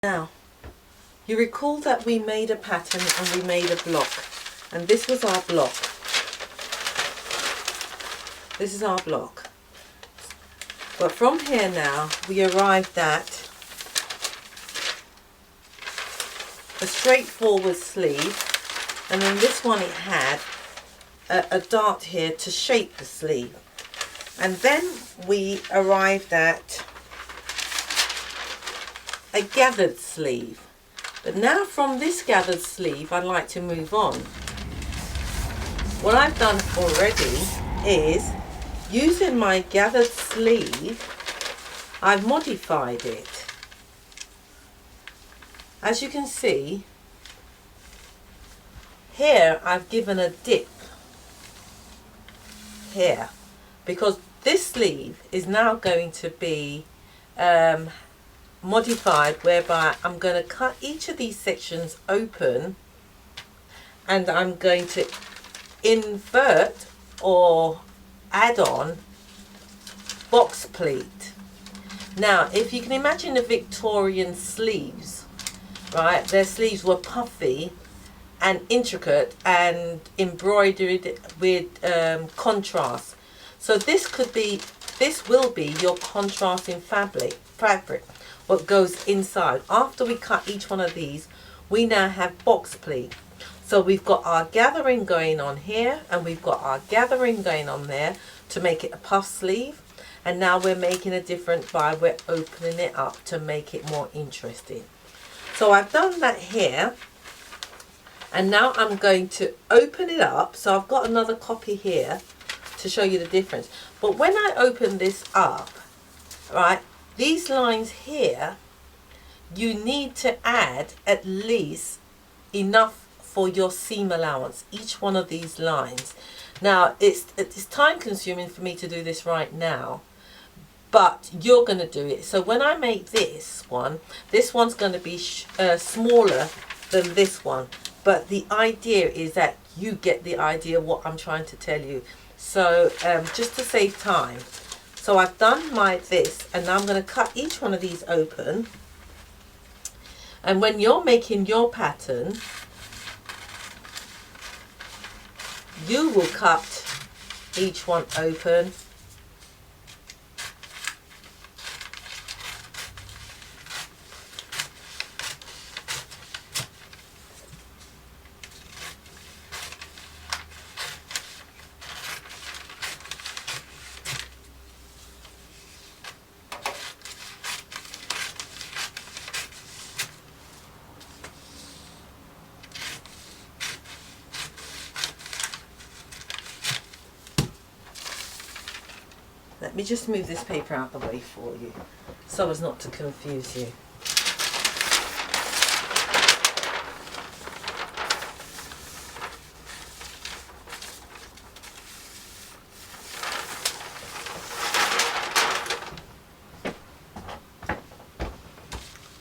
Now, you recall that we made a pattern and we made a block, and this was our block. This is our block. But from here now, we arrived at a straightforward sleeve, and then this one it had a dart here to shape the sleeve. And then we arrived at a gathered sleeve. But now from this gathered sleeve I'd like to move on. What I've done already is, using my gathered sleeve, I've modified it. As you can see here, I've given a dip here, because this sleeve is now going to be modified, whereby I'm going to cut each of these sections open and I'm going to invert or add on box pleat. Now, if you can imagine the Victorian sleeves, right, their sleeves were puffy and intricate and embroidered with contrast. So this will be your contrasting fabric what goes inside. After we cut each one of these, we now have box pleat. So we've got our gathering going on here, and we've got our gathering going on there to make it a puff sleeve. And now we're making a different by we're opening it up to make it more interesting. So I've done that here, and now I'm going to open it up. So I've got another copy here to show you the difference. But when I open this up, right, these lines here, you need to add at least enough for your seam allowance, each one of these lines. Now, it's time consuming for me to do this right now, but you're going to do it. So when I make this one's going to be smaller than this one. But the idea is that you get the idea of what I'm trying to tell you. So just to save time. So I've done this, and now I'm going to cut each one of these open. And when you're making your pattern, you will cut each one open. Let me just move this paper out of the way for you, so as not to confuse you.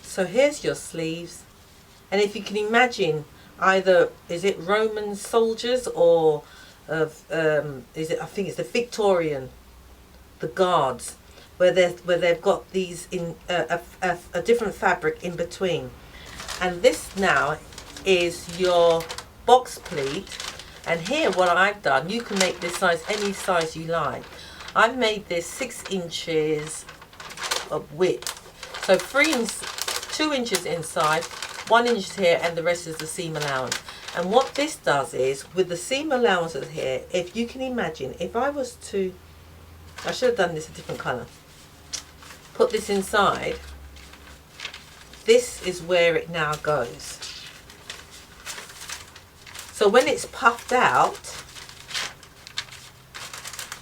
So here's your sleeves, and if you can imagine, either is it Roman soldiers or is it, I think it's the Victorian, the guards, where they've got these in a different fabric in between. And this now is your box pleat. And here what I've done, you can make this size any size you like. I've made this 6 inches of width, so 2 inches inside, 1 inch here, and the rest is the seam allowance. And what this does is, with the seam allowances here, if you can imagine, if I was to, I should have done this a different colour, put this inside, this is where it now goes. So when it's puffed out,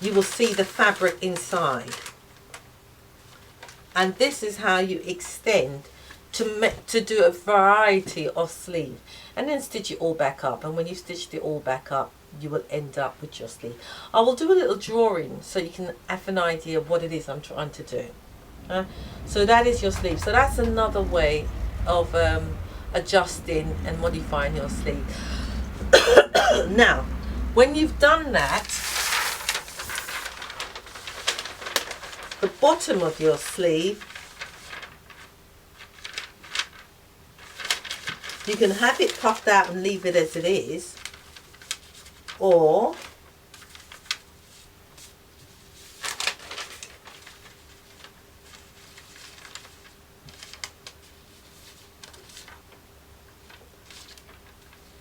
you will see the fabric inside. And this is how you extend to do a variety of sleeve, and then stitch it all back up. And when you stitched it all back up, you will end up with your sleeve. I will do a little drawing so you can have an idea of what it is I'm trying to do. So that is your sleeve. So that's another way of adjusting and modifying your sleeve. Now, when you've done that, the bottom of your sleeve You can have it puffed out and leave it as it is, or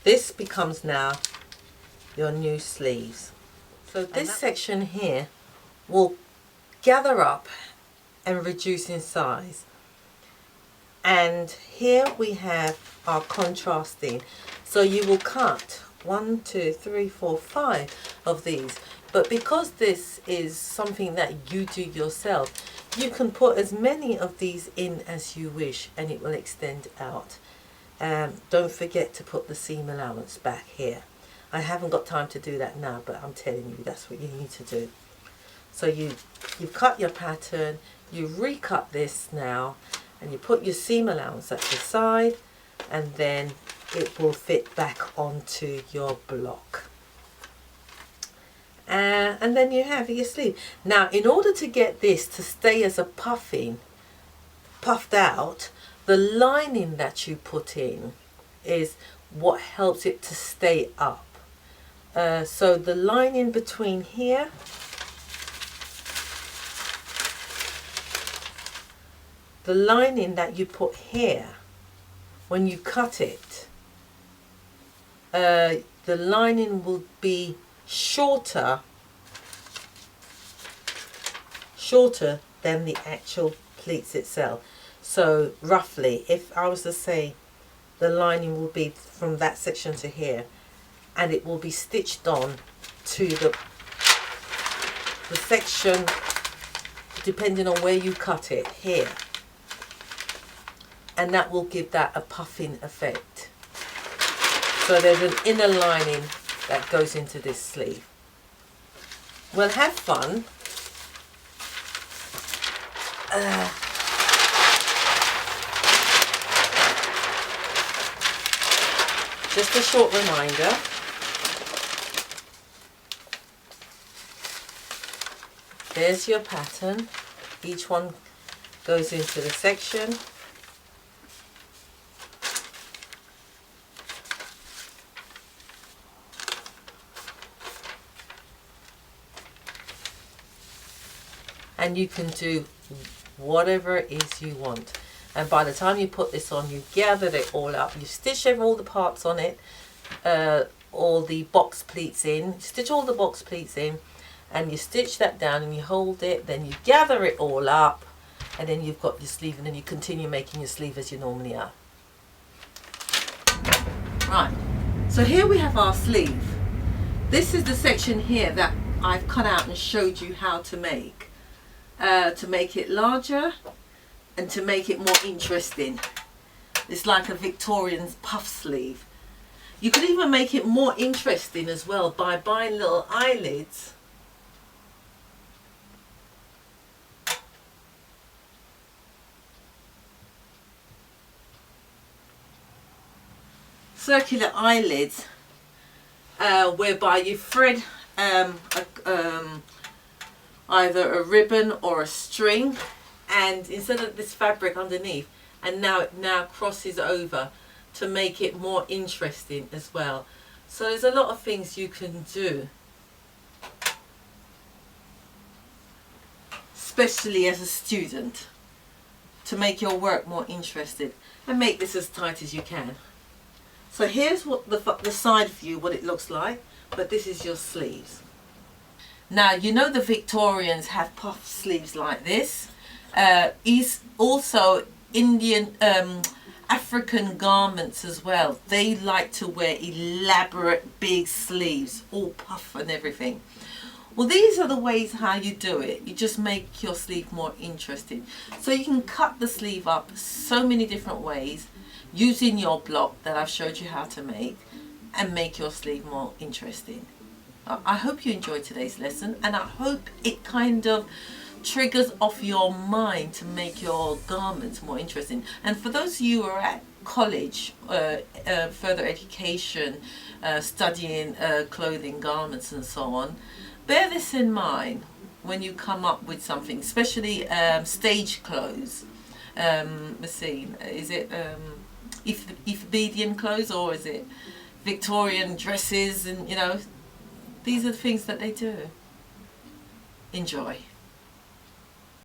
this becomes now your new sleeves. So this section here will gather up and reduce in size. And here we have our contrasting. So you will cut 1, 2, 3, 4, 5 of these. But because this is something that you do yourself, you can put as many of these in as you wish and it will extend out. Don't forget to put the seam allowance back here. I haven't got time to do that now, but I'm telling you that's what you need to do. So you've cut your pattern, you recut this now, and you put your seam allowance at the side, and then it will fit back onto your block. And then you have your sleeve. Now, in order to get this to stay as a puffed out, the lining that you put in is what helps it to stay up. So the lining between here the lining that you put here, when you cut it, the lining will be shorter than the actual pleats itself. So roughly, if I was to say the lining will be from that section to here, and it will be stitched on to the section, depending on where you cut it, here. And that will give that a puffing effect. So there's an inner lining that goes into this sleeve. Well, have fun. Just a short reminder. There's your pattern. Each one goes into the section. And you can do whatever it is you want. And by the time you put this on, you've gathered it all up. You stitch all the parts on it, all the box pleats in. Stitch all the box pleats in, and you stitch that down and you hold it. Then you gather it all up, and then you've got your sleeve, and then you continue making your sleeve as you normally are. Right, so here we have our sleeve. This is the section here that I've cut out and showed you how to make it larger and to make it more interesting. It's like a Victorian puff sleeve. You could even make it more interesting as well by buying little eyelids. Circular eyelids, whereby you thread either a ribbon or a string, and instead of this fabric underneath, and now it crosses over to make it more interesting as well. So there's a lot of things you can do, especially as a student, to make your work more interesting, and make this as tight as you can. So here's what the side view, what it looks like, but this is your sleeves. Now, you know the Victorians have puff sleeves like this. Also Indian, African garments as well. They like to wear elaborate big sleeves, all puff and everything. Well, these are the ways how you do it. You just make your sleeve more interesting. So you can cut the sleeve up so many different ways using your block that I've showed you how to make, and make your sleeve more interesting. I hope you enjoyed today's lesson, and I hope it kind of triggers off your mind to make your garments more interesting. And for those of you who are at college, further education, studying clothing, garments and so on, bear this in mind when you come up with something, especially stage clothes. Let's see, is it Ethiopian clothes, or is it Victorian dresses? And you know, these are the things that they do. Enjoy.